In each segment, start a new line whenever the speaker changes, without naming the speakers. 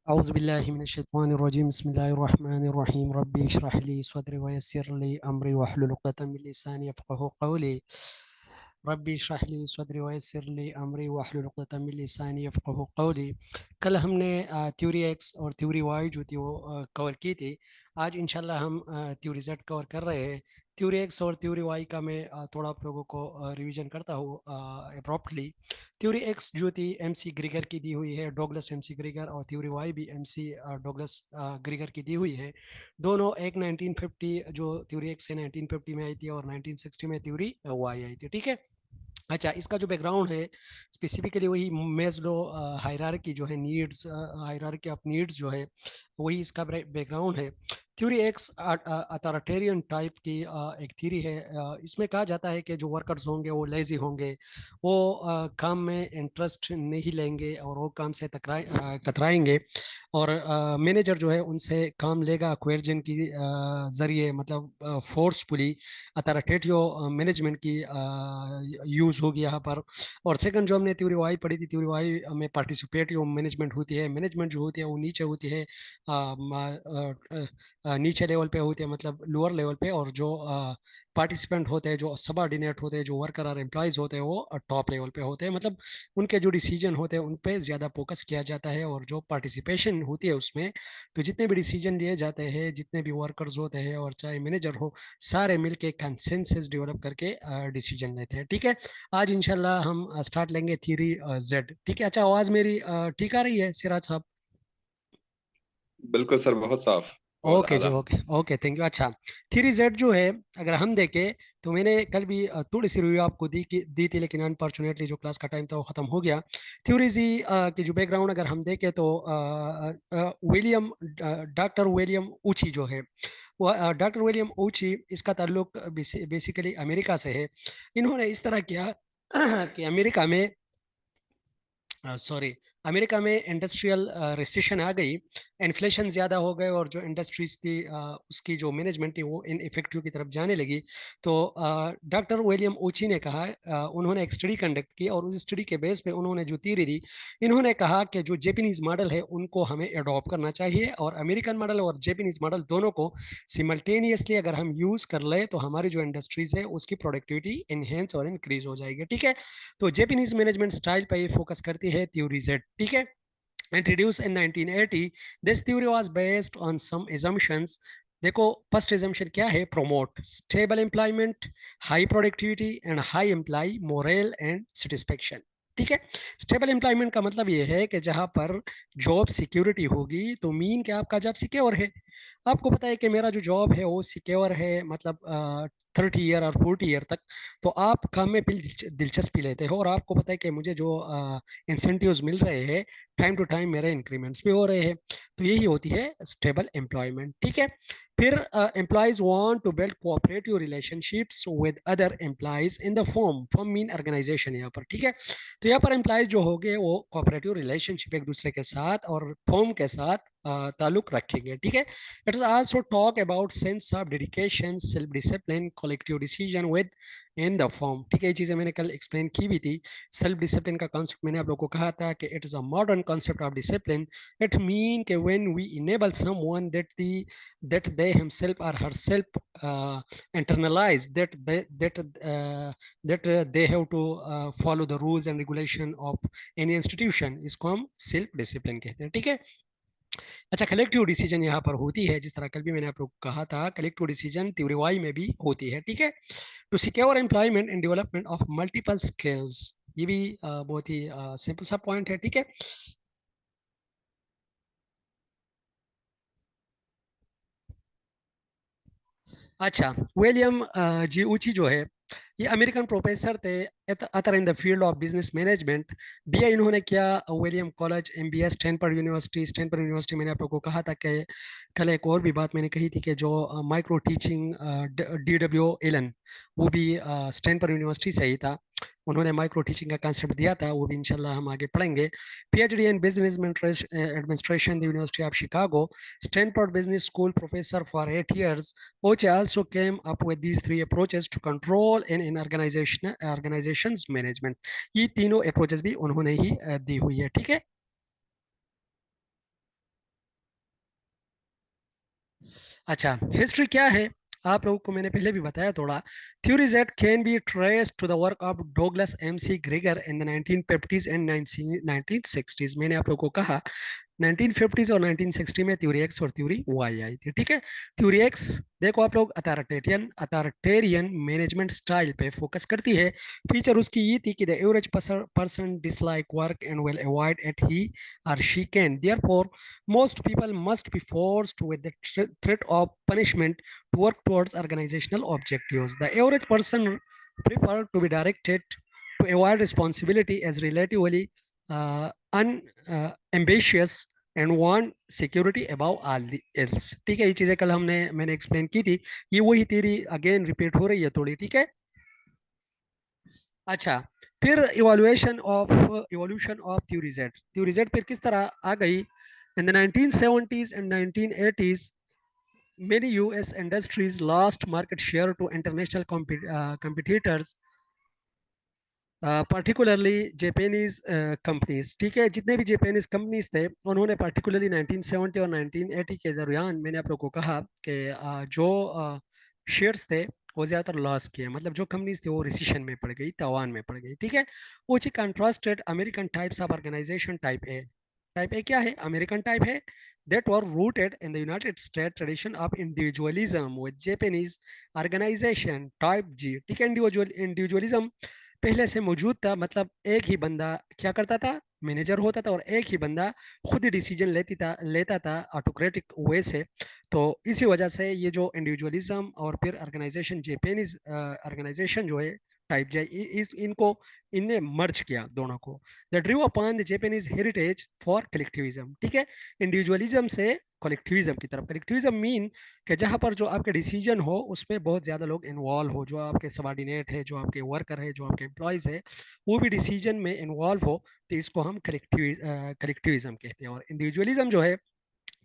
औज़ुबिल्लाहि मिनश्शैतानिर्रजीम बिस्मिल्लाहिर्रहमानिर्रहीम रब्बि इश्रह ली सदरी वयस्सिर ली अमरी वहलुल उक़दतम मिन लिसानी यफ़क़हू क़ौली रब्बि इश्रह ली सदरी वयस्सिर ली अमरी वहलुल उक़दतम मिन लिसानी यफ़क़हू क़ौली। कल हमने थ्योरी एक्स और थ्योरी वाई जो थी वो कवर की थी। आज इंशाल्लाह हम थ्योरी जेड कवर कर रहे हैं। थ्योरी एक्स और थ्योरी वाई का मैं थोड़ा आप लोगों को रिवीजन करता हूँ अब्रॉप्टली। थ्योरी एक्स जो थी एमसी ग्रीगर की दी हुई है, डॉगलस एमसी ग्रीगर, और थ्योरी वाई भी एमसी डॉगलस ग्रीगर की दी हुई है। दोनों एक 1950 जो थ्योरी एक्स है 1950 में आई थी और 1960 में थ्योरी वाई आई थी। ठीक है। अच्छा, इसका जो बैकग्राउंड है स्पेसिफिकली वही मेस्लो हायरार्की जो है, नीड्स हायरार्की ऑफ नीड्स जो है, वही इसका बैकग्राउंड है। थ्योरी एक्स अथॉरिटेरियन टाइप की एक थ्योरी है। इसमें कहा जाता है कि जो वर्कर्स होंगे वो लेजी होंगे, वो काम में इंटरेस्ट नहीं लेंगे और वो काम से कतराएंगे, और मैनेजर जो है उनसे काम लेगा क्वेर्जन की जरिए, मतलब फोर्सफुली अथॉरिटेटिव मैनेजमेंट की यूज़ होगी यहाँ पर। और सेकंड जो हमने थ्योरी वाई पढ़ी थी, थ्योरी वाई में पार्टिसिपेटिव मैनेजमेंट होती है। मैनेजमेंट जो होती है वो नीचे होती है, नीचे लेवल पे होती है, मतलब लोअर लेवल पे, और जो पार्टिसिपेंट होते हैं, जो सबऑर्डिनेट होते हैं, जो वर्कर और एम्प्लॉयज होते हैं, वो टॉप लेवल पे होते हैं। मतलब उनके जो डिसीजन होते हैं उन पे ज़्यादा फोकस किया जाता है, और जो पार्टिसिपेशन होती है उसमें, तो जितने भी डिसीजन लिए जाते हैं, जितने भी वर्कर्स होते हैं और चाहे मैनेजर हो, सारे मिलके कंसेंसस डेवलप करके डिसीजन लेते हैं। ठीक है। आज इंशाल्लाह हम स्टार्ट लेंगे थ्योरी जेड। ठीक है। अच्छा, आवाज़ मेरी ठीक आ रही है सिराज साहब?
बिल्कुल सर, बहुत साफ, बहुत
ओके जी,
आला।
Okay okay, thank you. अच्छा, थ्योरी जेड जो है, अगर हम देखें तो मैंने कल भी थोड़ी सी रिव्यू आपको दी थी, लेकिन अनफॉर्चुनेटली जो क्लास का टाइम था वो ख़त्म हो गया। थ्योरी जी की जो बैकग्राउंड अगर हम देखें तो विलियम डॉक्टर विलियम ऊची जो है, वो डॉक्टर विलियम ऊची, इसका ताल्लुक बेसिकली अमेरिका से है। इन्होंने इस तरह किया कि अमेरिका में, सॉरी, अमेरिका में इंडस्ट्रियल रिसेशन आ गई, इन्फ्लेशन ज़्यादा हो गए, और जो इंडस्ट्रीज थी उसकी जो मैनेजमेंट थी वो इन इफेक्टिव की तरफ जाने लगी। तो डॉक्टर विलियम ओची ने कहा, उन्होंने एक स्टडी कंडक्ट की, और उस स्टडी के बेस पे उन्होंने जो थ्योरी दी, इन्होंने कहा कि जो जेपनीज मॉडल है उनको हमें अडॉप्ट करना चाहिए, और अमेरिकन मॉडल और जेपनीज मॉडल दोनों को सिमल्टेनियसली अगर हम यूज़ कर ले तो हमारी जो इंडस्ट्रीज है उसकी प्रोडक्टिविटी इनहेंस और इंक्रीज हो जाएगी। ठीक है। तो जेपनीज मैनेजमेंट स्टाइल पर ये फोकस करती है थ्योरी जेड। ठीक है। introduced in 1980, this theory was based on some assumptions। देखो, फर्स्ट एजम्पशन क्या है? Promote stable employment, high productivity and high employee morale and satisfaction. ठीक है। स्टेबल एम्प्लॉयमेंट का मतलब ये है कि जहां पर जॉब सिक्योरिटी होगी, तो मीन कि आपका जॉब सिक्योर है। आपको पता है कि मेरा जो जॉब है वो सिक्योर है, मतलब 30 ईयर और 40 ईयर तक, तो आप काम में फिर दिलचस्पी लेते हो, और आपको पता है कि मुझे जो इंसेंटिव्स मिल रहे हैं, टाइम टू टाइम मेरे इंक्रीमेंट्स भी हो रहे हैं। तो यही होती है स्टेबल एम्प्लॉयमेंट। ठीक है। फिर employees want to build cooperative relationships with other employees in the firm. Firm mean organisation यहाँ पर। ठीक है। तो यहाँ पर एम्प्लॉयज जो होंगे वो कोऑपरेटिव रिलेशनशिप एक दूसरे के साथ और फर्म के साथ ताल्लुक रखेंगे। ठीक है। Let's also talk about sense of dedication, self discipline, collective decision with in the firm. ठीक है। ये चीजें मैंने कल एक्सप्लेन की भी थी। सेल्फ डिसिप्लिन का कॉन्सेप्ट मैंने आप लोगों को कहा था कि it is a modern concept of discipline. It mean कि when we enable someone that they himself or herself internalize that they have to follow the rules and regulation of any institution, इसको हम self discipline कहते हैं। ठीक है। अच्छा, collective decision यहाँ पर होती है, जिस तरह कल भी मैंने आप लोग को कहा था, कलेक्टिव डिसीजन थ्योरी वाई में भी होती है। ठीक है। To secure employment and development of multiple skills, ये भी बहुत ही सिंपल सा पॉइंट है। ठीक है। अच्छा, विलियम जी ऊची जो है, ये अमेरिकन प्रोफेसर थे author in the field of business management. BA इन्होंने किया William college, MBA Stanford university. Stanford university मैंने आप लोगों को कहा था कि कल एक और भी बात मैंने कही थी कि जो माइक्रो टीचिंग DW एलन, वो भी स्टैनफोर्ड यूनिवर्सिटी से ही था। उन्होंने माइक्रो टीचिंग का कंसेप्ट दिया था, वो भी इंशाल्लाह हम आगे पढ़ेंगे। PhD in business administration, the university of Chicago. Stanford business school professor for 8 years। Oche also came up with these three approaches to control in organizations management। ये तीनों अप्रोचेस भी उन्होंने ही दी हुई है। ठीक है। अच्छा, हिस्ट्री क्या है? आप लोगों को मैंने पहले भी बताया थोड़ा। Theories that can be traced to the work of Douglas McGregor in the 1950s and 1960s। मैंने आप लोगों को कहा 1950s और 1960 में थ्योरी एक्स और थ्योरी वाई आई थी, ठीक है। थ्योरी एक्स देखो आप लोग, अथॉरिटेरियन मैनेजमेंट स्टाइल पे फोकस करती है। फीचर उसकी ये थी कि the average person dislike work and will avoid it he और she can, therefore most people must be forced with the threat of punishment to work towards organizational objectives. The average person prefer to be directed to avoid responsibility as relatively unambitious and want security above all else. ठीक है, ये चीजें कल मैंने explain की थी। ये वही theory अगेन रिपीट हो रही है थोड़ी, ठीक है। अच्छा, फिर इवोल्यूशन ऑफ थ्योरी जेड फिर किस तरह आ गई? In the 1970s and 1980s many US industries lost market share to international competitors, particularly Japanese companies, ठीक है। जितने भी जापानीज कंपनीज थे उन्होंने पर्टिकुलरली 1970 और 1980 के दरमियान मैंने आप लोगों को कहा कि जो शेयर्स थे वो ज़्यादातर लॉस किए, मतलब जो कंपनीज थी वो रिसीशन में पड़ गई, तावान में पड़ गई, ठीक है। which contrasted American types of organization type A क्या है? अमेरिकन टाइप है that were rooted in the United States tradition of individualism with Japanese organization type G, ठीक है। इंडिविजुअलिज्म पहले से मौजूद था, मतलब एक ही बंदा क्या करता था, मैनेजर होता था और एक ही बंदा खुद ही डिसीजन लेता था ऑटोक्रेटिक वे से। तो इसी वजह से ये जो इंडिविजुअलिज्म और फिर ऑर्गेनाइजेशन जेपेनीज ऑर्गेनाइजेशन जो है टाइप जे, इस इनको इनने मर्ज किया दोनों को। They drew upon the Japanese heritage for collectivism, ठीक है। इंडिविजुअलिज्म से कलेक्टिविज्म की तरफ। कलेक्टिविज्म मीन कि जहाँ पर जो आपके डिसीजन हो उसमें बहुत ज़्यादा लोग इन्वॉल्व हो, जो आपके सबॉर्डिनेट है, जो आपके वर्कर है, जो आपके एम्प्लॉयज़ है, वो भी डिसीजन में इन्वॉल्व हो, तो इसको हम कलेक्टिविज्म कहते हैं। और इंडिविजुअलिज्म जो है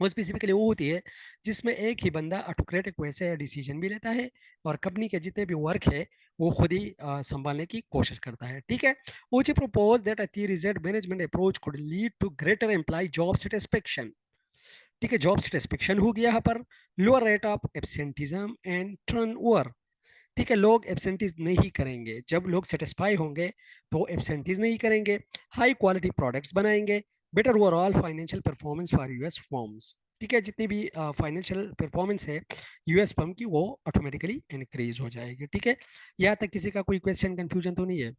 वो स्पेसिफिकली वो होती है जिसमें एक ही बंदा ऑटोक्रेटिक वैसे डिसीजन भी लेता है और कंपनी के जितने भी वर्क है वो खुद ही संभालने की कोशिश करता है, ठीक है। Ouchi propose that a theory management approach could lead to greater employ job satisfaction, ठीक है। जॉब सेटिस्फेक्शन हो गया यहाँ पर, lower rate of absenteeism and turnover, ठीक है। लोग एब्सेंटीज नहीं करेंगे, जब लोग सेटिस्फाई होंगे तो एब्सेंटीज नहीं करेंगे, हाई क्वालिटी प्रोडक्ट्स बनाएंगे, better overall financial performance for US firms, ठीक है। जितनी भी फाइनेंशियल परफॉर्मेंस है यूएस फर्म की वो ऑटोमेटिकली इंक्रीज हो जाएगी, ठीक है। यहाँ तक किसी का कोई क्वेश्चन कंफ्यूजन तो नहीं है?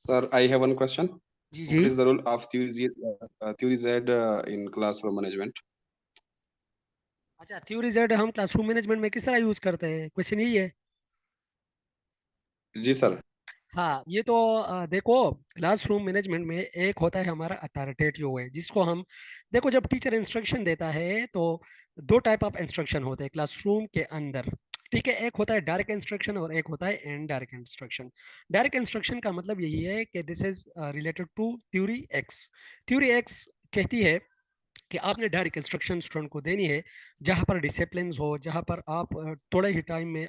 Sir, I have one question.
जी जी।
What is the role of theory Z in classroom management?
अच्छा, थ्योरी जेड हम क्लासरूम मैनेजमेंट में किस तरह यूज करते हैं, क्वेश्चन यही है?
जी सर।
हाँ, ये तो देखो, क्लासरूम मैनेजमेंट में एक होता है हमारा अथॉरिटेटिव वे, जिसको हम देखो जब टीचर इंस्ट्रक्शन देता है तो दो टाइप ऑफ इंस्ट्रक्शन होते हैं क्लासरूम के अंदर, ठीक है। एक होता है डायरेक्ट इंस्ट्रक्शन और एक होता है इनडायरेक्ट इंस्ट्रक्शन। डायरेक्ट इंस्ट्रक्शन का मतलब यही है कि this is related to theory X. Theory X कहती है कि आपने डायरेक्ट इंस्ट्रक्शन स्टूडेंट को देनी है, जहाँ पर डिसिप्लिन हो, जहाँ पर आप थोड़े ही टाइम में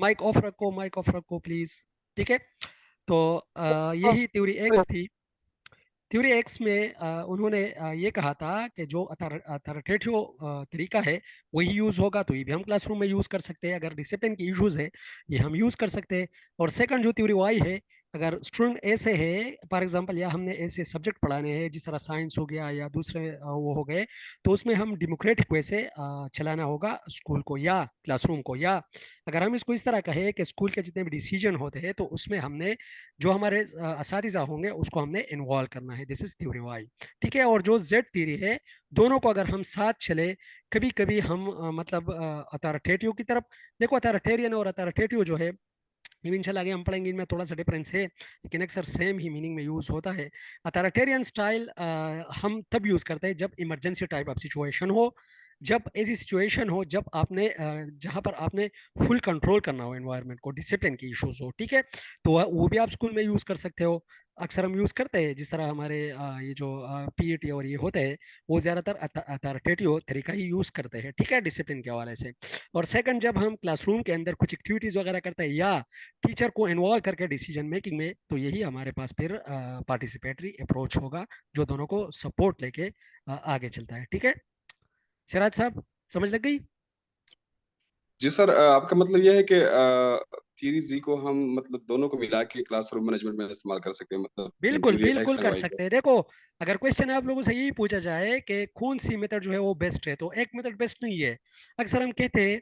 माइक ऑफ रखो, माइक ऑफ रखो प्लीज, ठीक है। तो यही थ्योरी एक्स थी। थ्योरी एक्स में उन्होंने ये कहा था कि जो अथॉरिटेटिव तरीका है वही यूज़ होगा, तो ये भी हम क्लासरूम में यूज़ कर सकते हैं। अगर डिसिप्लिन की इश्यूज है ये हम यूज़ कर सकते हैं। और सेकंड जो थ्योरी वाई है, अगर स्टूडेंट ऐसे है फॉर एग्जांपल, या हमने ऐसे सब्जेक्ट पढ़ाने हैं जिस तरह साइंस हो गया या दूसरे वो हो गए, तो उसमें हम डेमोक्रेटिक वे से चलाना होगा स्कूल को या क्लासरूम को। या अगर हम इसको इस तरह कहें कि स्कूल के जितने भी डिसीजन होते हैं तो उसमें हमने जो हमारे असातिज़ा होंगे उसको हमने इन्वॉल्व करना है, दिस इज थ्योरी वाई, ठीक है। और जो जेड थ्योरी है, दोनों को अगर हम साथ चले, कभी कभी हम मतलब अथॉरिटेटिव की तरफ, देखो अथॉरिटेरियन और अथॉरिटेटिव जो है ये भी इंशाल्लाह आगे हम पढ़ेंगे, इनमें थोड़ा सा डिफरेंस है लेकिन अक्सर सेम ही मीनिंग में यूज होता है। अथॉरिटेरियन स्टाइल हम तब यूज करते हैं जब इमरजेंसी टाइप ऑफ सिचुएशन हो, जब ऐसी सिचुएशन हो जब आपने जहां पर आपने फुल कंट्रोल करना हो एनवायरनमेंट को, डिसिप्लिन की इश्यूज हो, ठीक है। तो वो भी आप स्कूल में यूज कर सकते हो। अक्सर हम यूज़ करते हैं, जिस तरह हमारे ये जो पीईटी और ये होते हैं, वो ज़्यादातर अथॉरिटेटिव तरीका ही यूज़ करते हैं, ठीक है, डिसिप्लिन के हवाले से। और सेकंड, जब हम क्लासरूम के अंदर कुछ एक्टिविटीज़ वगैरह करते हैं या टीचर को इन्वॉल्व करके डिसीजन मेकिंग में, तो यही हमारे पास फिर पार्टिसिपेटरी अप्रोच होगा, जो दोनों को सपोर्ट लेके आगे चलता है, ठीक है। सिराज साहब, समझ लग गई?
जी सर, आपका मतलब ये है कि थ्योरी जी को हम मतलब दोनों को मिला के क्लासरूम मैनेजमेंट में इस्तेमाल कर सकते हैं, मतलब
बिल्कुल
इंटीरियर
बिल्कुल
एक्स एंड
कर
वाई को।
सकते हैं। देखो, अगर क्वेश्चन आप लोगों से यही पूछा जाए कि कौन सी मेथड जो है वो बेस्ट है, तो एक मेथड बेस्ट नहीं है। अक्सर हम कहते हैं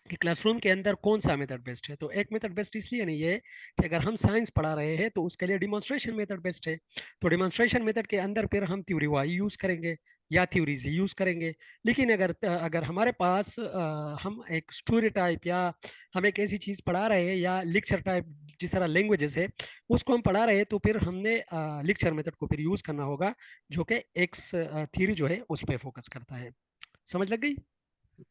कि क्लासरूम के अंदर कौन सा मेथड बेस्ट है, तो एक मेथड बेस्ट इसलिए नहीं है कि अगर हम साइंस पढ़ा रहे हैं तो उसके लिए डिमॉन्स्ट्रेशन मेथड बेस्ट है। तो डिमॉन्स्ट्रेशन मेथड के अंदर फिर हम थ्योरी वाई यूज करेंगे या थ्योरीज ही यूज करेंगे। लेकिन अगर अगर हमारे पास हम एक स्टोरी टाइप या हम एक ऐसी चीज पढ़ा रहे हैं या लेक्चर टाइप, जिस तरह लैंग्वेजेस है उसको हम पढ़ा रहे हैं, तो फिर हमने लेक्चर मेथड को फिर यूज करना होगा, जो कि एक्स थ्योरी जो है उस पर फोकस करता है। समझ लग गई?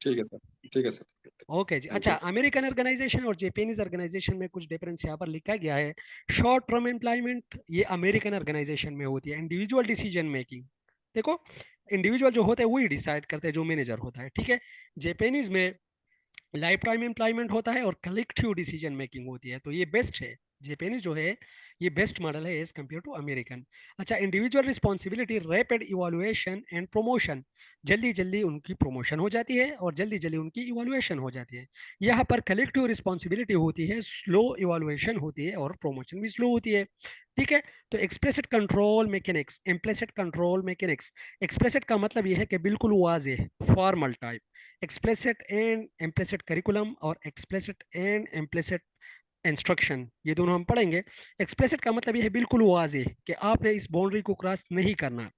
ठीक है सर, ठीक है सर।
ओके जी।
थैंक
अच्छा,
यू।
अमेरिकन ऑर्गेनाइजेशन और जापानीज ऑर्गेनाइजेशन में कुछ डिफरेंस यहाँ पर लिखा गया है। शॉर्ट टर्म एम्प्लॉयमेंट ये अमेरिकन ऑर्गेनाइजेशन में होती है। इंडिविजुअल डिसीजन मेकिंग, देखो, इंडिविजुअल जो होते हैं वही डिसाइड करते हैं, जो मैनेजर होता है, ठीक है। जापानीज में लाइफ टाइम एम्प्लॉयमेंट होता है और कलेक्टिव डिसीजन मेकिंग होती है, तो ये बेस्ट है। जेपेनीज जो है ये बेस्ट मॉडल है एज कम्पेयर टू अमेरिकन। अच्छा, individual responsibility, rapid evolution and promotion, जल्दी जल्दी उनकी प्रमोशन हो जाती है और जल्दी जल्दी उनकी इवोल्यूशन हो जाती है। यहाँ पर कलेक्टिव रिस्पॉन्सिबिलिटी होती है, स्लो इवोल्यूशन होती है और प्रमोशन भी स्लो होती है, ठीक है। तो explicit control mechanics, implicit control mechanics, explicit का मतलब यह है कि बिल्कुल वाज़ेह formal type, explicit and implicit curriculum और एक्सप्लिसिट एंड इम्प्लिसिट इंस्ट्रक्शन, ये दोनों हम पढ़ेंगे। एक्सप्लिसिट का मतलब यह है बिल्कुल वाजे कि आपने इस बाउंड्री को क्रॉस नहीं करना,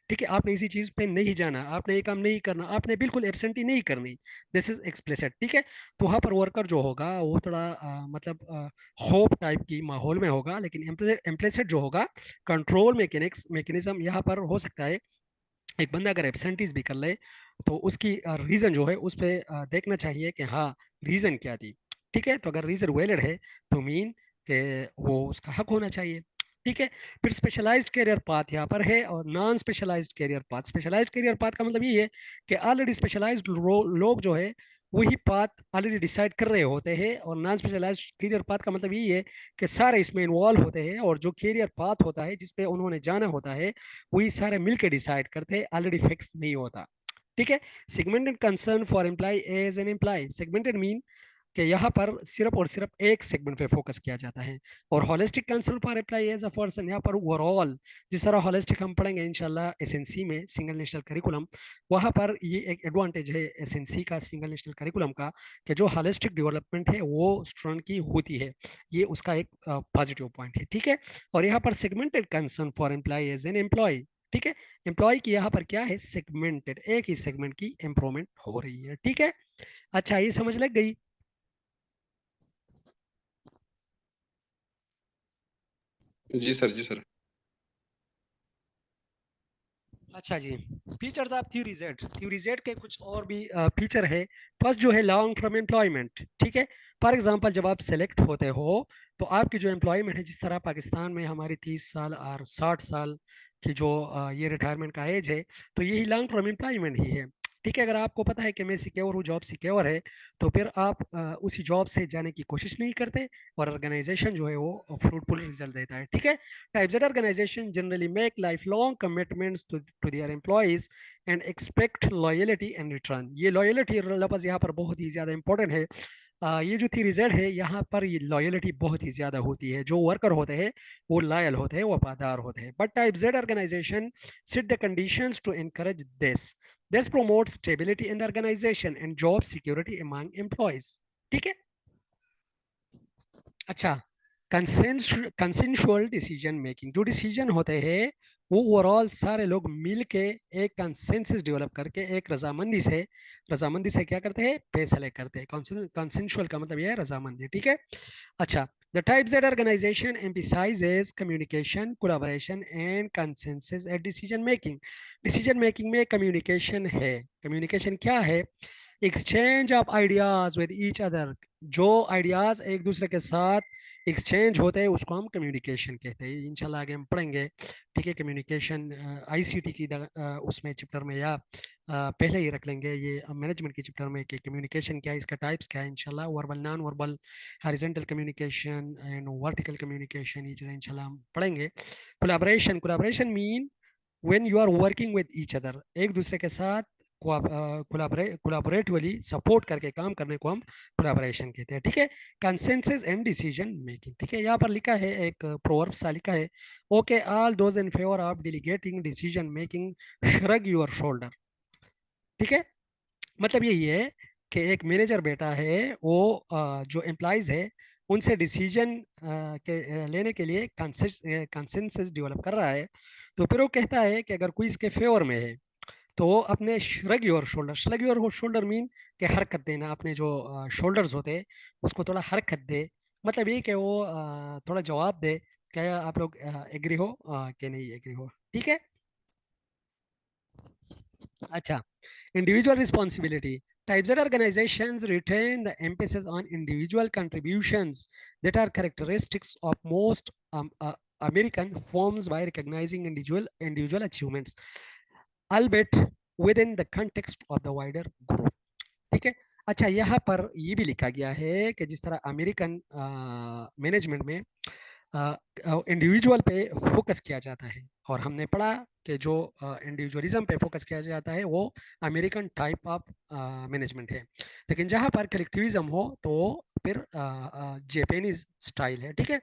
ठीक है, आपने इसी चीज पे नहीं जाना, आपने ये काम नहीं करना, आपने बिल्कुल एब्सेंटी नहीं करनी, दिस इज एक्सप्लिसिट, ठीक है। तो वहां पर वर्कर जो होगा वो थोड़ा मतलब होप टाइप की माहौल में होगा। लेकिन इम्प्लिसिट जो होगा, कंट्रोल मैकेनिज्म यहाँ पर हो सकता है एक बंदा अगर एब्सेंटीज भी कर ले तो उसकी रीजन जो है उस पर देखना चाहिए कि हाँ, रीजन क्या थी, ठीक है। तो अगर रीजन वैलिड है तो मीन कि वो उसका हक होना चाहिए, ठीक है। फिर स्पेशलाइज्ड कैरियर पाथ यहाँ पर है और non specialised career path. Specialised career path का मतलब ये है कि ऑलरेडी स्पेशलाइज्ड लोग जो है वही पाथ ऑलरेडी डिसाइड कर रहे होते हैं, और नॉन स्पेशलाइज्ड कैरियर पाथ का मतलब यही है कि सारे इसमें इन्वॉल्व होते हैं, और जो कैरियर पाथ होता है जिसपे उन्होंने जाना होता है वही सारे मिलके डिसाइड करते हैं, ऑलरेडी फिक्स नहीं होता, ठीक है। Segmented concern for employee as an employee, segmented mean कि यहाँ पर सिर्फ और सिर्फ एक सेगमेंट पे फोकस किया जाता है। और holistic concern for employee as a person, यहाँ पर ओवरऑल जिस तरह होलिस्टिक हम पढ़ेंगे इंशाल्लाह एसएनसी में, सिंगल नेशनल करिकुलम, वहाँ पर ये एक एडवांटेज है एसएनसी का, सिंगल नेशनल करिकुलम का, कि जो होलिस्टिक डेवलपमेंट है वो स्टूडेंट की होती है, ये उसका एक पॉजिटिव पॉइंट है, ठीक है। और यहाँ पर segmented concern for employee as an employee, ठीक है। एम्प्लॉय की यहाँ पर क्या है, सेगमेंटेड, एक ही सेगमेंट की इंप्रूवमेंट हो रही है, ठीक है। अच्छा, ये समझ लग गई?
जी सर, जी सर।
अच्छा जी। फीचर्स ऑफ थ्योरी जेड के कुछ और भी फीचर है। फर्स्ट जो है लॉन्ग टर्म एम्प्लॉयमेंट, ठीक है। फॉर एग्जांपल जब आप सेलेक्ट होते हो तो आपकी जो एम्प्लॉयमेंट है, जिस तरह पाकिस्तान में हमारी 30 साल और 60 साल की जो ये रिटायरमेंट का एज है, तो यही लॉन्ग टर्म एम्प्लॉयमेंट ही है, ठीक है। अगर आपको पता है कि मैं सिक्योर हूँ, जॉब सिक्योर है, तो फिर आप उसी जॉब से जाने की कोशिश नहीं करते, और ऑर्गेनाइजेशन जो है वो फ्रूटफुल रिजल्ट देता है, ठीक है। Type Z organization generally make lifelong commitments to their employees and expect loyalty and return. ये loyalty लफ्ज़ यहाँ पर बहुत ही ज़्यादा इंपॉर्टेंट है। ये जो थी रिजल्ट है यहाँ पर, ये लॉयलिटी बहुत ही ज़्यादा होती है, जो वर्कर होते हैं वो लॉयल होते हैं, वफादार होते हैं। But type Z organisation set the conditions to encourage this promotes stability in the organization and job security among employees, ठीक है। अच्छा, कंसेंशुअल डिसीजन मेकिंग, जो डिसीजन होते हैं वो ओवरऑल सारे लोग मिल के एक कंसेंसस डेवलप करके एक रजामंदी से क्या करते हैं, फैसले करते हैं। कंसेंशुअल का मतलब यह है रजामंदी, ठीक है। अच्छा, the type Z organization emphasizes communication, collaboration and consensus at decision making में communication है। communication क्या है? exchange of ideas with each other, जो आइडियाज एक दूसरे के साथ एक्सचेंज होते हैं उसको हम कम्युनिकेशन कहते हैं। इंशाल्लाह आगे हम पढ़ेंगे। ठीक है, कम्युनिकेशन आईसीटी की उसमें चैप्टर में, या पहले ही रख लेंगे ये मैनेजमेंट की चैप्टर में कि कम्युनिकेशन क्या है, इसका टाइप्स क्या है। इंशाल्लाह verbal, non verbal, horizontal communication and vertical communication, ये चीज़ें इंशाल्लाह हम पढ़ेंगे। Collaboration, collaboration mean when you are working with each other, एक दूसरे के साथ कोलैबोरेटिवली सपोर्ट करके काम करने को हम कोलैबोरेशन कहते हैं। ठीक है, कंसेंसस एंड डिसीजन मेकिंग। ठीक है, यहाँ पर लिखा है एक प्रोवर्ब सा लिखा है, okay all those in favour of delegating decision making shrug your shoulder. ठीक है, मतलब यही है कि एक मैनेजर बैठा है, वो जो एम्प्लॉयज है उनसे डिसीजन के लेने के लिए कंसेंसस डेवलप कर रहा है। तो फिर वो कहता है कि अगर कोई इसके फेवर में है तो वो अपने shrug your shoulder, shrug your shoulder mean कि हरकत देना, अपने जो शोल्डर्स होते हैं उसको थोड़ा हरकत दे। मतलब ये कि वो थोड़ा जवाब दे, क्या आप लोग एग्री हो कि नहीं एग्री हो। ठीक है, अच्छा, individual responsibility. Types that organizations retain the emphasis on individual contributions that are characteristics of most American firms by recognizing individual achievements, albeit within the context of the wider group. ठीक है, अच्छा, यहाँ पर ये भी लिखा गया है कि जिस तरह अमेरिकन मैनेजमेंट में इंडिविजुअल पे फोकस किया जाता है, और हमने पढ़ा कि जो इंडिविजुअलिज्म पे फोकस किया जाता है वो अमेरिकन टाइप ऑफ मैनेजमेंट है। लेकिन जहाँ पर कलेक्टिविज्म हो तो फिर जापानीज स्टाइल है। ठीक है,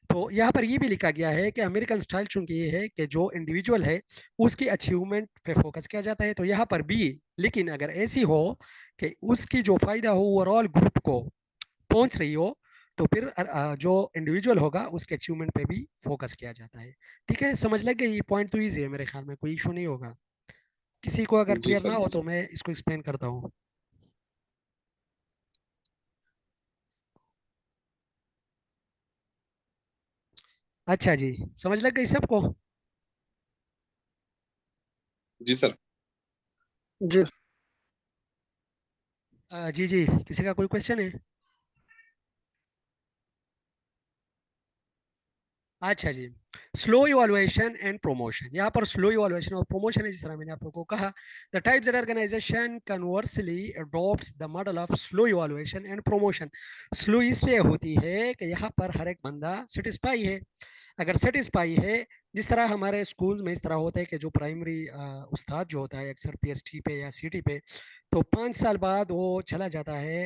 तो यहाँ पर ये भी लिखा गया है कि अमेरिकन स्टाइल चूंकि ये है कि जो इंडिविजुअल है उसकी अचीवमेंट पे फोकस किया जाता है, तो यहाँ पर भी, लेकिन अगर ऐसी हो कि उसकी जो फायदा हो ओवरऑल ग्रुप को पहुंच रही हो, तो फिर जो इंडिविजुअल होगा उसके अचीवमेंट पे भी फोकस किया जाता है। ठीक है, समझ लग गई? पॉइंट तो ईजी है, मेरे ख्याल में कोई इशू नहीं होगा। किसी को अगर
जी
क्लियर ना
सर,
हो
जी
तो
सर।
मैं इसको एक्सप्लेन करता हूँ। अच्छा जी, समझ लग गई सबको?
जी सर।
जी।
जी जी, किसी का कोई क्वेश्चन है? अच्छा जी, स्लो इवैल्यूएशन एंड प्रमोशन। यहाँ पर स्लो इवैल्यूएशन और प्रमोशन है, जिस तरह मैंने आप लोगों को कहा। The types that organisation conversely adopts the model of slow evaluation and promotion. Slow इसलिए होती है कि यहाँ पर हर एक बंदा सेटिस्फाई है। अगर सेटिस्फाई है, जिस तरह हमारे स्कूल में इस तरह होता है कि जो प्राइमरी उस्ताद जो होता है अक्सर पीएसटी पे या सीटी पे, तो 5 साल बाद वो चला जाता है,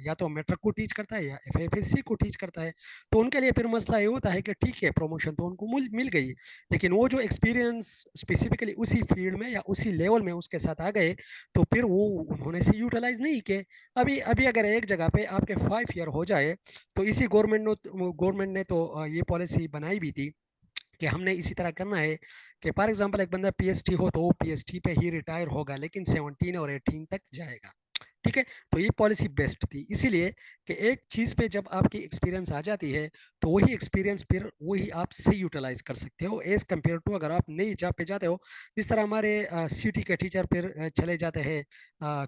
या तो मैट्रिक को टीच करता है या एफएफएससी को टीच करता है। तो उनके लिए फिर मसला ये होता है कि ठीक है, प्रमोशन तो उनको मिल गई, लेकिन वो जो एक्सपीरियंस स्पेसिफिकली उसी फील्ड में या उसी लेवल में उसके साथ आ गए, तो फिर वो उन्होंने से यूटिलाइज नहीं किए। अभी अभी अगर एक जगह पे आपके 5 ईयर हो जाए, तो इसी गवर्नमेंट ने तो ये पॉलिसी बनाई भी थी कि हमने इसी तरह करना है कि फॉर एग्जांपल एक बंदा पीएचडी हो तो वो पीएचडी पे ही रिटायर होगा, लेकिन 17 और 18 तक जाएगा। ठीक है, तो ये पॉलिसी बेस्ट थी, इसीलिए कि एक चीज पे जब आपकी एक्सपीरियंस आ जाती है, तो वही एक्सपीरियंस फिर वही आप सही यूटिलाइज कर सकते हो एज कम्पेयर टू अगर आप नई जॉब पे जाते हो। जिस तरह हमारे सिटी के टीचर फिर चले जाते हैं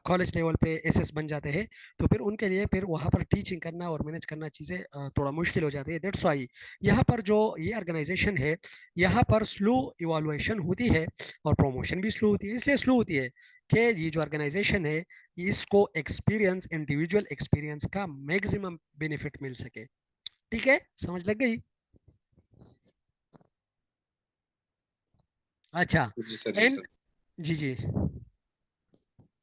कॉलेज लेवल पे, एसएस बन जाते हैं, तो फिर उनके लिए फिर वहाँ पर टीचिंग करना और मैनेज करना चीज़ें थोड़ा मुश्किल हो जाती है। दैट्स वाई यहाँ पर जो ये ऑर्गेनाइजेशन है, यहाँ पर स्लो इवालुएशन होती है और प्रमोशन भी स्लो होती है। इसलिए स्लो होती है कि ये जो ऑर्गेनाइजेशन है इसको एक्सपीरियंस, इंडिविजुअल एक्सपीरियंस का मैक्सिमम बेनिफिट मिल सके। ठीक है, समझ लग गई? अच्छा,
जी सर, जी
एन
सर।
जी जी,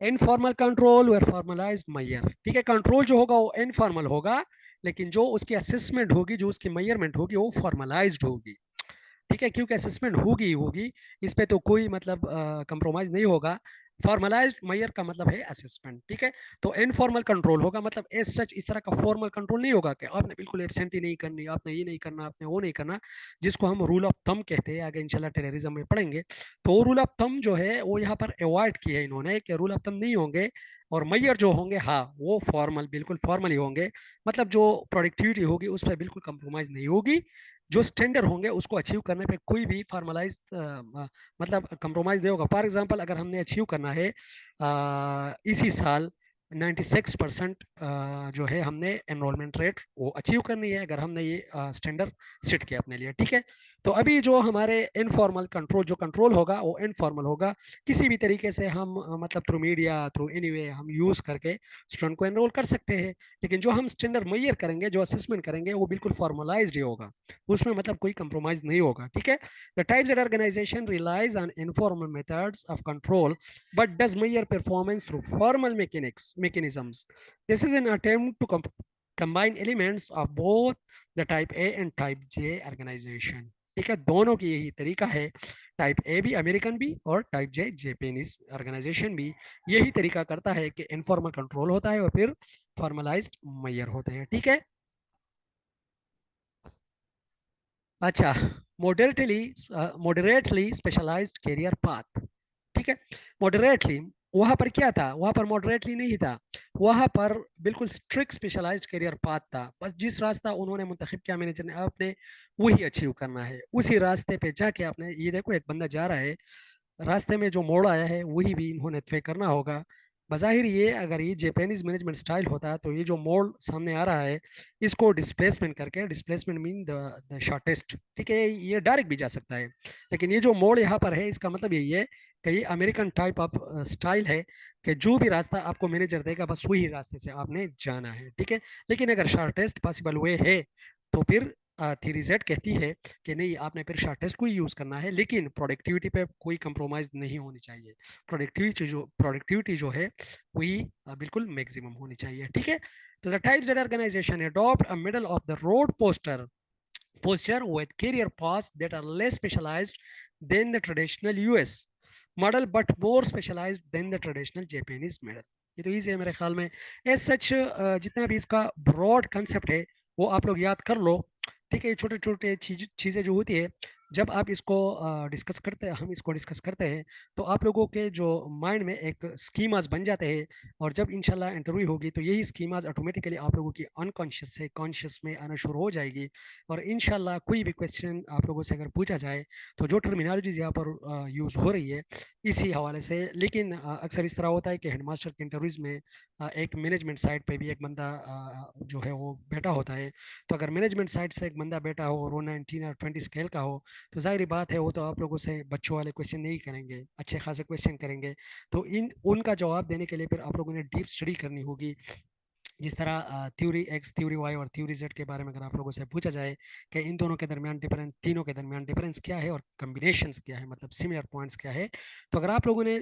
इनफॉर्मल कंट्रोल और फॉर्मलाइज्ड मैयर। ठीक है, कंट्रोल जो होगा वो इनफॉर्मल होगा, लेकिन जो उसकी असेसमेंट होगी, जो उसकी मैयरमेंट होगी, वो फॉर्मलाइज्ड होगी। ठीक है, क्योंकि असेसमेंट होगी ही होगी, इस पे तो कोई मतलब कंप्रोमाइज नहीं होगा। फॉर्मलाइज्ड मैयर का मतलब है असेसमेंट। ठीक है, तो इनफॉर्मल कंट्रोल होगा, मतलब एज सच इस तरह का फॉर्मल कंट्रोल नहीं होगा कि आपने बिल्कुल एब्सेंटी नहीं करनी, आपने ये नहीं करना, आपने वो नहीं करना, जिसको हम रूल ऑफ थंब कहते हैं। आगे इंशाल्लाह टेररिज्म में पढ़ेंगे। तो वो रूल ऑफ थंब जो है वो यहाँ पर अवॉइड किया है इन्होंने कि रूल ऑफ थंब नहीं होंगे, और मैयर जो होंगे हाँ वो फॉर्मल, बिल्कुल फॉर्मल ही होंगे। मतलब जो प्रोडक्टिविटी होगी उस पर बिल्कुल कंप्रोमाइज नहीं होगी। जो स्टैंडर्ड होंगे उसको अचीव करने पे कोई भी फॉर्मलाइज मतलब कंप्रोमाइज नहीं होगा। फॉर एग्जांपल अगर हमने अचीव करना है इसी साल 96% जो है हमने एनरोलमेंट रेट वो अचीव करनी है अगर हमने ये स्टैंडर्ड सेट किया अपने लिए। ठीक है, तो अभी जो हमारे इनफॉर्मल कंट्रोल जो कंट्रोल होगा वो इनफॉर्मल होगा। किसी भी तरीके से हम मतलब थ्रू मीडिया थ्रू एनीवे हम यूज करके स्टूडेंट को एनरोल कर सकते हैं। लेकिन जो हम स्टैंडर्ड मैयर करेंगे, जो असेसमेंट करेंगे, वो बिल्कुल फॉर्मलाइज्ड ही होगा, उसमें मतलब कोई कंप्रोमाइज नहीं होगा। ठीक है, the types that organisation relies on informal methods of control but does measure performance through formal mechanisms. This is an attempt to combine elements of both the type A and type J organization. ठीक है, दोनों की यही तरीका है, type A भी American भी और टाइप जे जापानीज ऑर्गेनाइजेशन भी यही तरीका करता है कि इनफॉर्मल कंट्रोल होता है और फिर फॉर्मलाइज्ड मेजर होते हैं। ठीक है, अच्छा, moderately moderately specialised career path. ठीक है, मॉडरेटली वहां पर क्या था, वहां पर मॉडरेटली नहीं था, वहां पर बिल्कुल स्ट्रिक्ट स्पेशलाइज्ड करियर पाथ था। बस जिस रास्ता उन्होंने मुंतखब किया मैनेजर ने, आपने वही अचीव करना है, उसी रास्ते पे जाके आपने, ये देखो एक बंदा जा रहा है, रास्ते में जो मोड़ आया है वही भी इन्होंने तय करना होगा। बज़ाहिर ये अगर ये जापानीज मैनेजमेंट स्टाइल होता तो ये जो मोड़ सामने आ रहा है इसको डिस्प्लेसमेंट करके, डिस्प्लेसमेंट मीन द शॉर्टेस्ट, ठीक है, ये डायरेक्ट भी जा सकता है। लेकिन ये जो मोड़ यहाँ पर है इसका मतलब यही है कि ये अमेरिकन टाइप ऑफ स्टाइल है कि जो भी रास्ता आपको मैनेजर देगा बस वही रास्ते से आपने जाना है। ठीक है, लेकिन अगर शॉर्टेस्ट पॉसिबल वे है तो फिर थ्योरी जेड कहती है कि नहीं, आपने फिर शॉर्टेस्ट को ही यूज करना है, लेकिन प्रोडक्टिविटी पे कोई कंप्रोमाइज नहीं होनी चाहिए। प्रोडक्टिविटी जो है वही बिल्कुल मैक्सिमम होनी चाहिए। ठीक है, तो the types that organisation adopt a middle of the road posture with career paths that are less specialized than the traditional US model but more specialized than the traditional Japanese model। ये तो easy है मेरे ख्याल में। As such जितना भी इसका broad concept है वो आप लोग याद कर लो। ठीक है, छोटे छोटे चीज़ें जो होती है, जब आप इसको डिस्कस करते हैं, हम इसको डिस्कस करते हैं, तो आप लोगों के जो माइंड में एक स्कीमास बन जाते हैं, और जब इंशाल्लाह इंटरव्यू होगी तो यही स्कीमास ऑटोमेटिकली आप लोगों की अनकॉन्शियस से कॉन्शियस में आना शुरू हो जाएगी। और इंशाल्लाह कोई भी क्वेश्चन आप लोगों से अगर पूछा जाए तो जो टर्मिनोलॉजीज यहाँ पर यूज़ हो रही है इसी हवाले से। लेकिन अक्सर इस तरह होता है कि हेडमास्टर के इंटरव्यूज़ में एक मैनेजमेंट साइड पे भी एक बंदा जो है वो बैठा होता है। तो अगर मैनेजमेंट साइड से एक बंदा बैठा हो और वो 19 और 20 स्केल का हो, तो जाहिर बात है वो तो आप लोगों से बच्चों वाले क्वेश्चन नहीं करेंगे, अच्छे खासे क्वेश्चन करेंगे। तो इन उनका जवाब देने के लिए फिर आप लोगों ने डीप स्टडी करनी होगी। जिस तरह थ्योरी एक्स, थ्योरी वाई और थ्योरी जेड के बारे में अगर आप लोगों से पूछा जाए कि इन दोनों के दरमियान डिफरेंस, तीनों के दरमियान डिफरेंस क्या है और कम्बिनेशंस क्या है, मतलब सिमिलर पॉइंट्स क्या है, तो अगर आप लोगों ने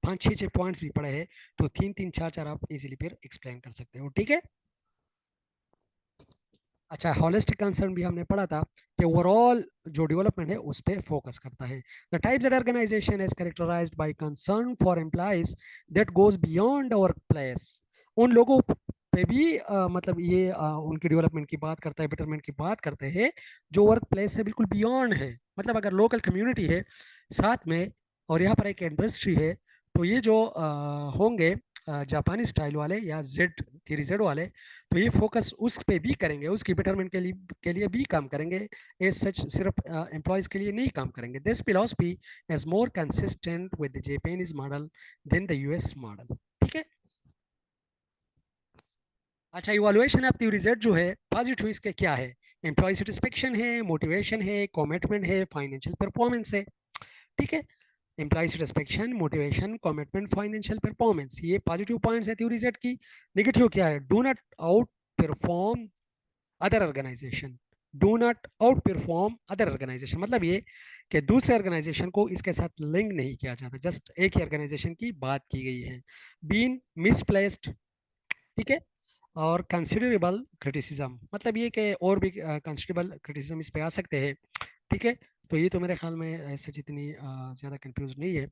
5 6 पॉइंट्स भी पढ़े हैं तो 3 3 4 4 आप इजीली फिर एक्सप्लेन कर सकते हो। ठीक है, अच्छा, होलिस्टिक कंसर्न भी हमने पढ़ा था कि ओवरऑल जो डेवलपमेंट है उस पर फोकस करता है। The types that organisation is characterised by concern for employees that goes beyond workplace. उन लोगों पे भी मतलब ये उनकी डेवलपमेंट की बात करता है, बेटरमेंट की बात करते हैं जो वर्क प्लेस से बिल्कुल बियॉन्ड है। मतलब अगर लोकल कम्युनिटी है साथ में और यहाँ पर एक इंडस्ट्री है, तो ये जो होंगे जापानी स्टाइल वाले या जेड थ्री जेड वाले, तो ये फोकस उस पे भी करेंगे, उसकी बेटरमेंट के लिए भी काम करेंगे। एज सच सिर्फ एम्प्लॉयज के लिए नहीं काम करेंगे। This philosophy is more consistent with the Japanese model than the US model. ठीक है, अच्छा, इवैल्यूएशन ऑफ द रिजल्ट जो है पॉजिटिव इसके क्या है, एम्प्लॉय सेटिस्फेक्शन है, मोटिवेशन है, कमिटमेंट है, फाइनेंशियल परफॉर्मेंस है। ठीक है, employee satisfaction, motivation, commitment, financial performance, ये पॉजिटिव पॉइंट्स है थ्योरी सेट की। नेगेटिव क्या है, do not outperform other organisation. Do not outperform other organisation मतलब ये कि दूसरे ऑर्गेनाइजेशन को इसके साथ लिंक नहीं किया जाता, जस्ट एक ही ऑर्गेनाइजेशन की बात की गई है। बीन मिसप्लेस्ड, ठीक है, और कंसिडरेबल क्रिटिसिज्म मतलब ये कि और भी कंसिडरेबल क्रिटिसिज्म इस पे आ सकते हैं। ठीक है, तो ये तो मेरे ख्याल में ऐसे जितनी ज़्यादा कंफ्यूज नहीं है।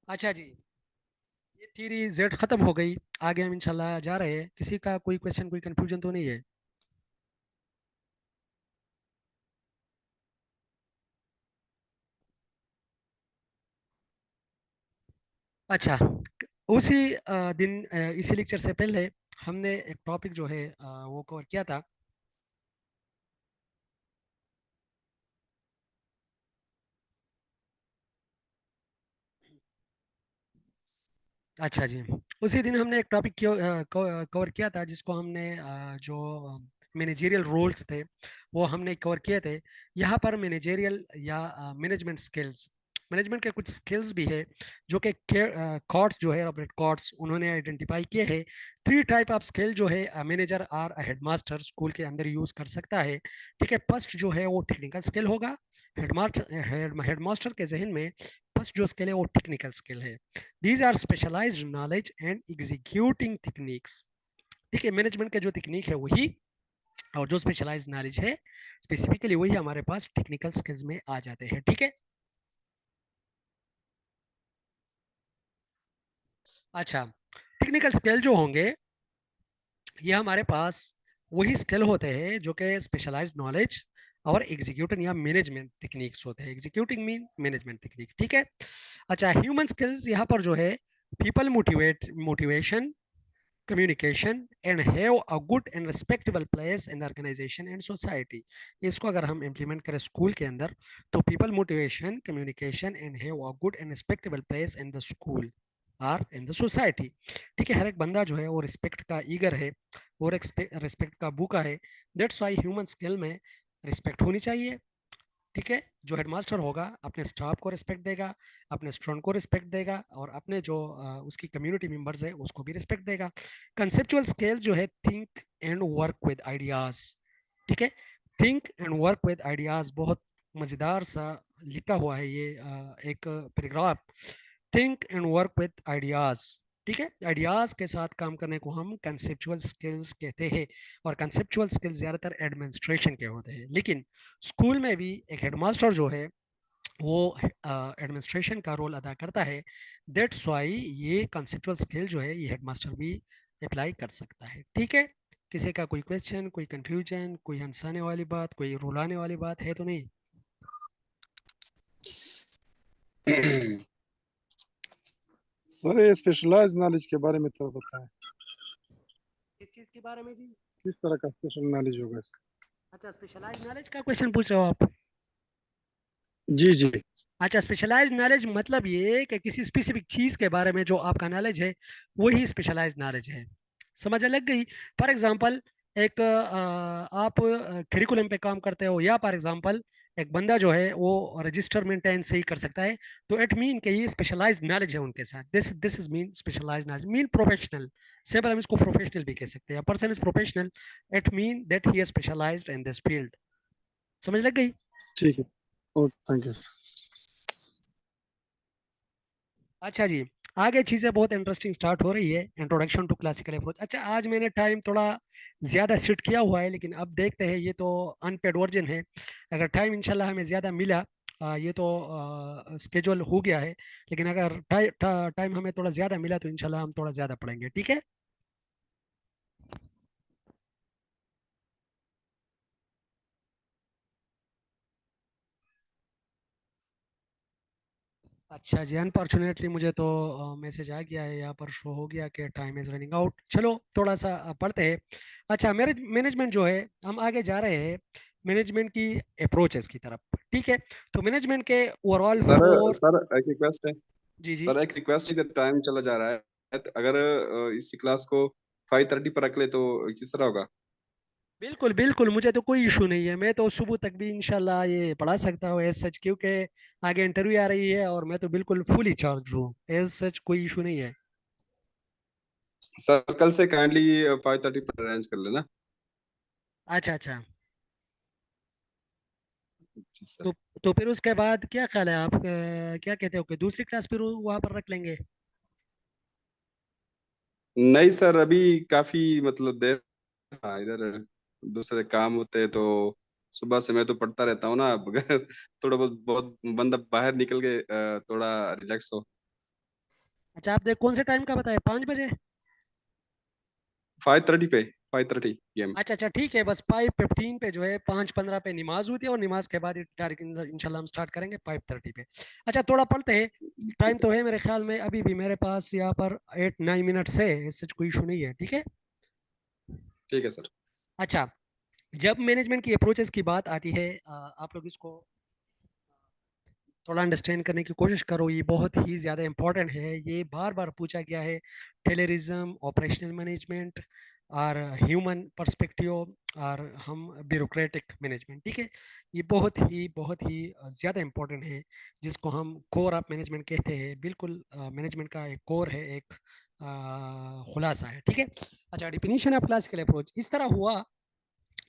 अच्छा जी, ये थ्योरी जेड खत्म हो गई, आगे हम इंशाल्लाह जा रहे हैं। किसी का कोई क्वेश्चन, कोई कंफ्यूजन तो नहीं है? अच्छा, उसी दिन इसी लेक्चर से पहले हमने एक टॉपिक जो है वो कवर किया था। अच्छा जी, उसी दिन हमने एक टॉपिक कवर किया था जिसको हमने जो मैनेजेरियल रोल्स थे वो हमने कवर किए थे। यहाँ पर मैनेजेरियल या मैनेजमेंट स्किल्स, मैनेजमेंट के कुछ स्किल्स भी है जो कि कॉट्स जो है, रॉबर्ट कॉट्स, उन्होंने आइडेंटिफाई किए हैं। 3 टाइप ऑफ स्किल जो है मैनेजर और हेडमास्टर स्कूल के अंदर यूज कर सकता है। ठीक है, फर्स्ट जो है वो टेक्निकल स्किल होगा। हेडमास्टर के जहन में फर्स्ट जो स्किल है वो टेक्निकल स्किल है। These are specialized knowledge and executing techniques। ठीक है, मैनेजमेंट के जो टेक्निक है वही, और जो स्पेशलाइज्ड नॉलेज है स्पेसिफिकली वही हमारे पास टेक्निकल स्किल्स में आ जाते हैं। ठीक है, अच्छा, टेक्निकल स्किल जो होंगे ये हमारे पास वही स्किल होते हैं जो कि स्पेशलाइज्ड नॉलेज और एग्जीक्यूटिंग या मैनेजमेंट टेक्निक्स होते हैं। Executing mean management technique. ठीक है, अच्छा, ह्यूमन स्किल्स यहाँ पर जो है people motivation, communication and have a good and respectable place in the organization and society। इसको अगर हम इम्प्लीमेंट करें स्कूल के अंदर तो people motivation, communication and have a good and respectable place in the school or in the society. ठीक है, हर एक बंदा जो है वो रिस्पेक्ट का ईगर है और रिस्पेक्ट का भूखा है। दैट्स वाई ह्यूमन स्किल में रिस्पेक्ट होनी चाहिए। ठीक है, जो हेडमास्टर होगा अपने स्टाफ को रिस्पेक्ट देगा, अपने स्टूडेंट को रिस्पेक्ट देगा, और अपने जो उसकी कम्युनिटी मेंबर्स है उसको भी रिस्पेक्ट देगा। कंसेप्चुअल स्केल जो है think and work with ideas. ठीक है, think and work with ideas बहुत मजेदार सा लिखा हुआ है ये एक paragraph. Think and work with ideas. ठीक है, आइडियाज के साथ काम करने को हम कंसेप्चुअल स्किल्स कहते हैं, और कंसेप्चुअल स्किल्स ज्यादातर एडमिनिस्ट्रेशन के होते हैं। लेकिन स्कूल में भी एक हेडमास्टर जो है वो एडमिनिस्ट्रेशन का रोल अदा करता है। दैट्स वाई ये कंसेप्चुअल स्किल जो है ये हेडमास्टर भी अप्लाई कर सकता है। ठीक है, किसी का कोई क्वेश्चन, कोई कंफ्यूजन, कोई हंसाने वाली बात, कोई रुलाने वाली बात है तो नहीं?
सर ये स्पेशलाइज नॉलेज के बारे में थोड़ा बताएं।
किस चीज के बारे में जी?
किस तरह का स्पेशल नॉलेज होगा इसका?
अच्छा, स्पेशलाइज नॉलेज का क्वेश्चन पूछ रहे हो आप?
जी जी।
अच्छा, स्पेशलाइज्ड नॉलेज मतलब ये कि किसी स्पेसिफिक चीज के बारे में जो आपका नॉलेज है वही स्पेशलाइज्ड नॉलेज है। समझ लग गई? फॉर एग्जांपल, एक आप करिकुलम पे काम करते हो, या फॉर एग्जांपल एक बंदा जो है वो रजिस्टर मेंटेन सही कर सकता है, तो इट मीन कि ये स्पेशलाइज्ड नॉलेज है उनके साथ। This is mean specialised knowledge, mean professional. Simple हम इसको प्रोफेशनल भी कह सकते हैं। Person is professional, it mean that he is specialised in this field. समझ लग गई?
ठीक है, ओके, थैंक यू।
अच्छा जी, आगे चीज़ें बहुत इंटरेस्टिंग स्टार्ट हो रही है। Introduction to classical approach. अच्छा, आज मैंने टाइम थोड़ा ज़्यादा सेट किया हुआ है, लेकिन अब देखते हैं, ये तो अनपेड वर्जन है। अगर टाइम इंशाल्लाह हमें ज़्यादा मिला, ये तो स्केड्यूल हो गया है, लेकिन अगर टाइम हमें थोड़ा ज़्यादा मिला तो इंशाल्लाह हम थोड़ा ज़्यादा पढ़ेंगे। ठीक है, अच्छा जी, अनफॉर्चुनेटली मुझे तो मैसेज आ गया है, यहाँ पर शो हो गया कि टाइम इज़ रनिंग आउट। चलो थोड़ा सा पढ़ते हैं। अच्छा, मेरे मैनेजमेंट जो है, हम आगे जा रहे हैं मैनेजमेंट की अप्रोचेस की तरफ। ठीक है, तो मैनेजमेंट के ओवरऑल
सर
फोर।
सर एक रिक्वेस्ट है।
जी जी,
सर एक रिक्वेस्ट है, टाइम चला जा रहा है, तो अगर इसी क्लास को 5:30 पर रख ले तो किस तरह होगा?
बिल्कुल बिल्कुल, मुझे तो कोई इशू नहीं है। मैं तो सुबह तक भी इंशाल्लाह ये पढ़ा सकता हूँ एज सच, क्योंकि आगे इंटरव्यू आ रही है और मैं तो बिल्कुल फुली चार्ज हूँ। एज सच कोई इशू नहीं है।
सर कल से काइंडली 5:30 पर अरेंज कर लेना।
अच्छा अच्छा,
जी सर।
तो तो फिर उसके बाद क्या ख्याल है, आप क्या कहते हो कि दूसरी क्लास फिर वहाँ पर रख लेंगे?
नहीं सर, अभी काफी मतलब देर, हाँ, इधर दूसरे काम होते हैं, तो सुबह से मैं तो पढ़ता रहता हूँ ना। अब थोड़ा बहुत बहुत बंदा बाहर निकल के थोड़ा रिलैक्स हो।
अच्छा, आपने कौन से टाइम का बताया, 5 बजे?
5:30 पे, 5:30 PM।
अच्छा अच्छा, ठीक है, बस 5:15 पे जो है, 5:15 पे नमाज हुई थी, और नमाज के बाद डायरेक्ट इंशाल्लाह हम स्टार्ट करेंगे 5:30 पे। अच्छा, थोड़ा पढ़ते हैं। टाइम
ठीक है
तो
सर।
है मेरे ख्याल में अभी भी मेरे पास यहाँ पर 8-9 मिनट्स है, इससे कोई इशू नहीं है। ठीक है,
ठीक है सर।
अच्छा, जब मैनेजमेंट की अप्रोचेस की बात आती है, आप लोग इसको थोड़ा अंडरस्टैंड करने की कोशिश करो, ये बहुत ही ज़्यादा इंपॉर्टेंट है, ये बार बार पूछा गया है। टेररिज्म, ऑपरेशनल मैनेजमेंट और ह्यूमन पर्सपेक्टिव और हम ब्यूरोक्रेटिक मैनेजमेंट, ठीक है। ये बहुत ही ज़्यादा इंपॉर्टेंट है, जिसको हम कोर ऑफ मैनेजमेंट कहते हैं। बिल्कुल मैनेजमेंट का एक कोर है, एक खुलासा है, ठीक है। अच्छा, डिफिनीशन ऑफ क्लासिकल अप्रोच इस तरह हुआ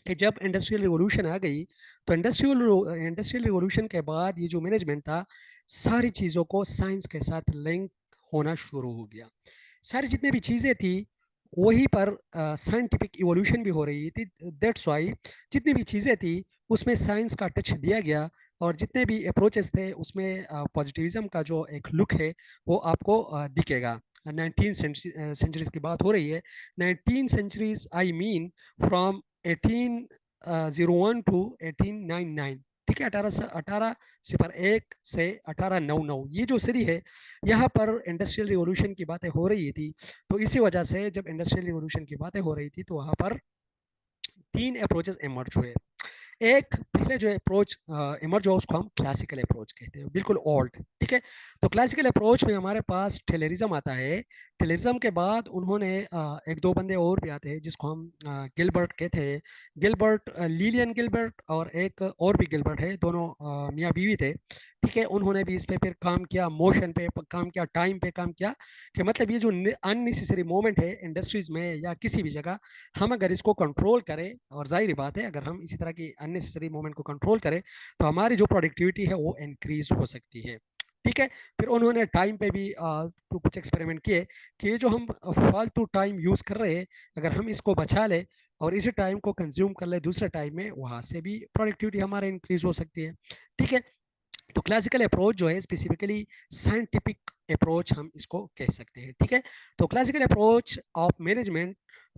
कि जब इंडस्ट्रियल रिवॉल्यूशन आ गई, तो इंडस्ट्रियल रिवॉल्यूशन के बाद ये जो मैनेजमेंट था, सारी चीज़ों को साइंस के साथ लिंक होना शुरू हो गया। सारी जितने भी चीज़ें थी वहीं पर साइंटिफिक इवोल्यूशन भी हो रही थी। दैट्स वाई जितनी भी चीज़ें थी उसमें साइंस का टच दिया गया, और जितने भी अप्रोचेस थे उसमें पॉजिटिविज्म का जो एक लुक है वो आपको दिखेगा। 19 सेंचुरीज की बात हो रही है। 19 centuries I mean from 1801 to 1899, ठीक है। 1801 से 1899 ये जो सदी है, यहाँ पर इंडस्ट्रियल रिवॉल्यूशन की बातें हो रही थी। तो इसी वजह से जब इंडस्ट्रियल रिवॉल्यूशन की बातें हो रही थी तो वहाँ पर तीन अप्रोचेस इमर्ज हुए। एक पहले जो अप्रोच इमर्ज हुआ उसको हम क्लासिकल अप्रोच कहते हैं, बिल्कुल ओल्ड, ठीक है। तो क्लासिकल अप्रोच में हमारे पास टेलरिज्म आता है। टेलरिज्म के बाद उन्होंने एक दो बंदे और भी आते हैं जिसको हम गिलबर्ट कहते हैं। गिलबर्ट, लिलियन गिलबर्ट और एक और भी गिलबर्ट है, दोनों मियाँ बीवी थे, ठीक है। उन्होंने भी इस पे फिर काम किया, मोशन पे काम किया, टाइम पे काम किया, कि मतलब ये जो अननेसेसरी मोमेंट है इंडस्ट्रीज में या किसी भी जगह, हम अगर इसको कंट्रोल करें, और जाहिर बात है अगर हम इसी तरह की अननेसेसरी मूवमेंट को कंट्रोल करें तो हमारी जो प्रोडक्टिविटी है वो इंक्रीज हो सकती है, ठीक है। फिर उन्होंने टाइम पे भी कुछ एक्सपेरिमेंट किए कि ये जो हम फालतू टाइम यूज कर रहे हैं, अगर हम इसको बचा ले और इसी टाइम को कंज्यूम कर ले दूसरे टाइम में, वहां से भी प्रोडक्टिविटी हमारा इंक्रीज हो सकती है, ठीक है। तो क्लासिकल अप्रोच जो है स्पेसिफिकली साइंटिफिक अप्रोच हम इसको कह सकते हैं, ठीक है। तो classical approach of management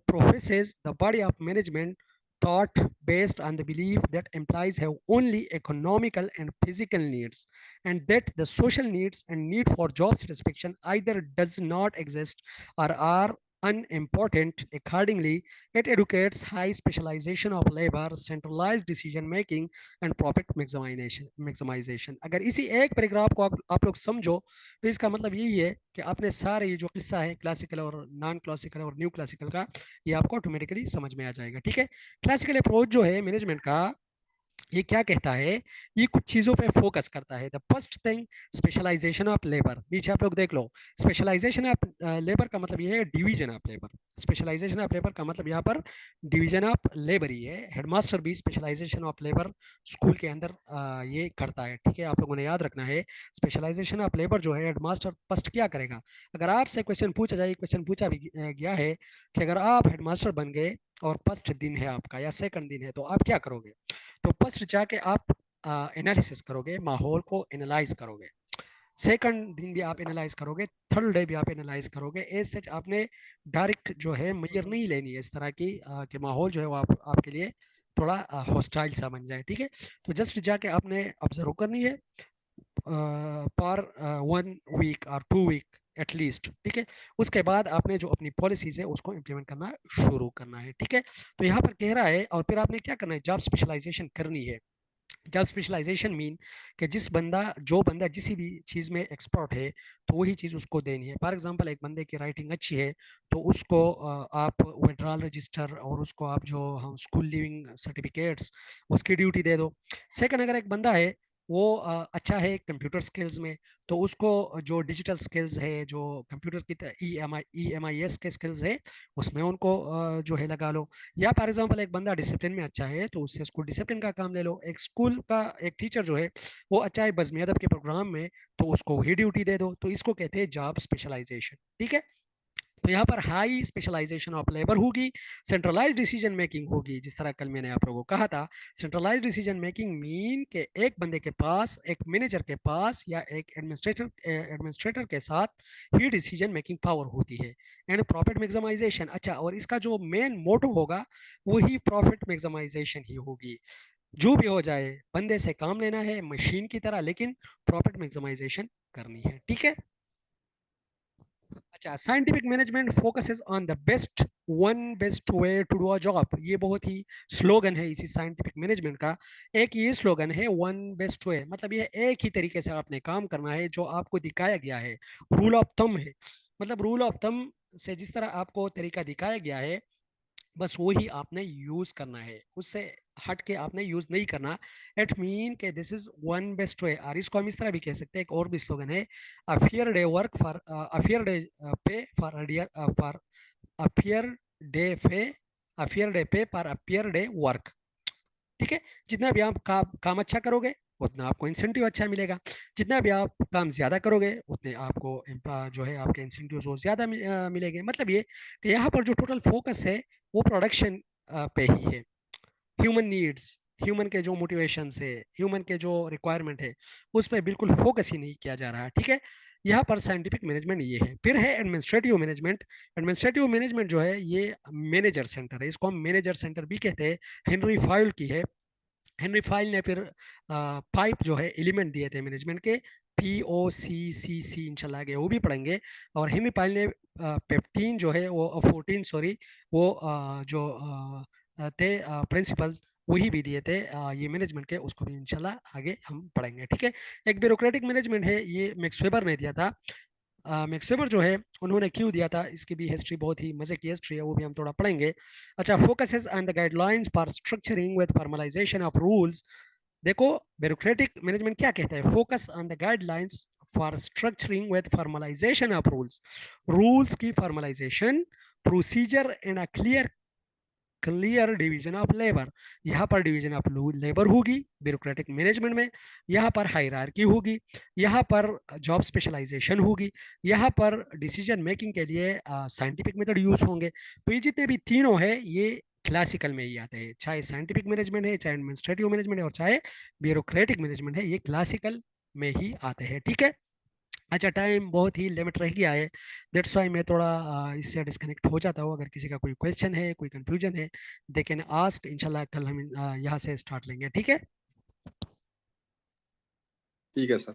प्रोफेसेस the body of management thought based on the belief that employees have only economical and physical needs, and that the social needs and need for job satisfaction either does not exist or are unimportant. Accordingly, it educates high specialization of labor, centralized decision making and profit maximisation. अगर इसी एक paragraph को आप लोग समझो तो इसका मतलब यही है कि आपने सारे ये जो किस्सा है क्लासिकल और नॉन क्लासिकल और न्यू क्लासिकल का, ये आपको ऑटोमेटिकली समझ में आ जाएगा, ठीक है। क्लासिकल अप्रोच जो है मैनेजमेंट का, ये क्या कहता है, ये कुछ चीजों पे फोकस करता है। The first thing, specialisation of labour. नीचे आप लोग देख लो, स्पेशलाइजेशन ऑफ लेबर का मतलब ये है division of labour. Specialisation of labour का मतलब यहाँ पर डिवीजन ऑफ लेबर ही है। हेडमास्टर भी स्पेशलाइजेशन ऑफ लेबर स्कूल के अंदर ये करता है, ठीक है। आप लोगों ने याद रखना है, स्पेशलाइजेशन ऑफ लेबर जो है हेडमास्टर फर्स्ट क्या करेगा। अगर आपसे क्वेश्चन पूछा जाए, क्वेश्चन पूछा भी गया है कि अगर आप हेडमास्टर बन गए और फर्स्ट दिन है आपका या सेकंड दिन है तो आप क्या करोगे। तो फर्स्ट जाके आप एनालिसिस करोगे, माहौल को एनालाइज करोगे। सेकंड दिन भी आप एनालाइज करोगे, थर्ड डे भी आप एनालाइज करोगे। एज सच आपने डायरेक्ट जो है मेजर नहीं लेनी है इस तरह की कि माहौल जो है वो आपके लिए थोड़ा हॉस्टाइल सा बन जाए, ठीक है। तो जस्ट जाके आपने ऑब्जर्व करनी है पर 1 वीक और 2 वीक एटलीस्ट, ठीक है। उसके बाद आपने जो अपनी पॉलिसीज है उसको इम्प्लीमेंट करना शुरू करना है, ठीक है। तो यहाँ पर कह रहा है, और फिर आपने क्या करना है, जॉब स्पेशलाइजेशन करनी है। जॉब स्पेशलाइजेशन मीन कि जो बंदा जिस भी चीज़ में एक्सपर्ट है तो वही चीज़ उसको देनी है। फॉर एग्जांपल एक बंदे की राइटिंग अच्छी है तो उसको आप विड्रॉल रजिस्टर और उसको आप जो हम स्कूल लिविंग सर्टिफिकेट्स उसकी ड्यूटी दे दो। सेकंड, अगर एक बंदा है वो अच्छा है कंप्यूटर स्किल्स में, तो उसको जो डिजिटल स्किल्स है, जो कंप्यूटर की EMIS के स्किल्स है, उसमें उनको जो है लगा लो। या फॉर एग्जाम्पल एक बंदा डिसिप्लिन में अच्छा है तो उससे स्कूल डिसिप्लिन का काम ले लो। एक स्कूल का एक टीचर जो है वो अच्छा है बज़्म अदब के प्रोग्राम में, तो उसको वही ड्यूटी दे दो। तो इसको कहते हैं जॉब स्पेशलाइजेशन, ठीक है। तो यहाँ पर हाई स्पेशलाइजेशन ऑफ लेबर होगी, सेंट्रलाइज डिसीजन मेकिंग होगी। जिस तरह कल मैंने आप लोगों को कहा था, सेंट्रलाइज डिसीजन मेकिंग मीन के एक बंदे के पास, एक मैनेजर के पास या एक एडमिनिस्ट्रेटर के साथ ही डिसीजन मेकिंग पावर होती है। एंड प्रॉफिट मैक्सिमाइजेशन, अच्छा, और इसका जो मेन मोटो होगा वही प्रॉफिट मैक्सिमाइजेशन ही होगी। जो भी हो जाए, बंदे से काम लेना है मशीन की तरह, लेकिन प्रॉफिट मैक्सिमाइजेशन करनी है, ठीक है। अच्छा, scientific management focuses on the best way to do a job. ये बहुत ही स्लोगन है इसी साइंटिफिक मैनेजमेंट का। एक ये स्लोगन है वन बेस्ट वे, मतलब ये एक ही तरीके से आपने काम करना है जो आपको दिखाया गया है, रूल ऑफ थंब है। मतलब रूल ऑफ थंब से जिस तरह आपको तरीका दिखाया गया है बस वही आपने यूज करना है, उससे हट के आपने यूज नहीं करना। इट मीन के this is one best way. और इसको हम इस तरह भी कह सकते हैं, एक और भी स्लोगन है, appear day work for appear day पे फॉर फॉर अफियर डे पे अफियर डे पे पर अफियर डे वर्क। ठीक है, जितना भी आप काम अच्छा करोगे उतना आपको इंसेंटिव अच्छा मिलेगा, जितना भी आप काम ज्यादा करोगे उतने आपको जो है आपके इंसेंटिव वो ज्यादा मिलेंगे। मतलब ये कि यहाँ पर जो टोटल फोकस है वो प्रोडक्शन पे ही है। ह्यूमन नीड्स, ह्यूमन के जो मोटिवेशंस है, ह्यूमन के जो रिक्वायरमेंट है, उस पर बिल्कुल फोकस ही नहीं किया जा रहा है। ठीक है, यहाँ पर साइंटिफिक मैनेजमेंट ये है। फिर है एडमिनिस्ट्रेटिव मैनेजमेंट। एडमिनिस्ट्रेटिव मैनेजमेंट जो है ये मैनेजर सेंटर है, इसको हम मैनेजर सेंटर भी कहते हैं। हेनरी फाइल की है। हेनरी फाइल ने फिर पाइप जो है एलिमेंट दिए थे मैनेजमेंट के, POCCC, इंशाल्लाह आगे वो भी पढ़ेंगे। और हेनरी फाइल ने पेप्टीन जो है वो 14 सॉरी वो जो थे प्रिंसिपल्स वही भी दिए थे ये मैनेजमेंट के, उसको भी इंशाल्लाह आगे हम पढ़ेंगे। ठीक है, एक ब्यूरोक्रेटिक मैनेजमेंट है, ये मैक्स वेबर ने दिया था। मैक्स वेबर जो है उन्होंने क्यों दिया था, इसकी भी हिस्ट्री बहुत ही मजे की हिस्ट्री है, वो भी हम थोड़ा पढ़ेंगे। अच्छा, focuses on the guidelines for structuring with formalization of rules. देखो, ब्यूरोक्रेटिक मैनेजमेंट क्या कहता है, focus on the guidelines for structuring with formalization of rules. Rules की formalization, procedure and a clear division of labour. यहाँ पर division of labour होगी bureaucratic management में, यहाँ पर हायरार्की होगी, यहाँ पर जॉब स्पेशलाइजेशन होगी, यहाँ पर डिसीजन मेकिंग के लिए साइंटिफिक मेथड यूज होंगे। तो ये जितने भी तीनों है ये क्लासिकल में ही आते हैं, चाहे साइंटिफिक मैनेजमेंट है, चाहे एडमिनिस्ट्रेटिव मैनेजमेंट है, और चाहे ब्यूरोक्रेटिक मैनेजमेंट है, ये क्लासिकल में ही आते हैं। ठीक है। अच्छा, टाइम बहुत ही लिमिट रह गया है, दैट्स वाई मैं थोड़ा इससे डिस्कनेक्ट हो जाता हूँ। अगर किसी का कोई क्वेश्चन है, कोई कंफ्यूजन है, दे कैन आस्क। इंशाल्लाह कल हम यहाँ से स्टार्ट लेंगे। ठीक है।
ठीक है सर।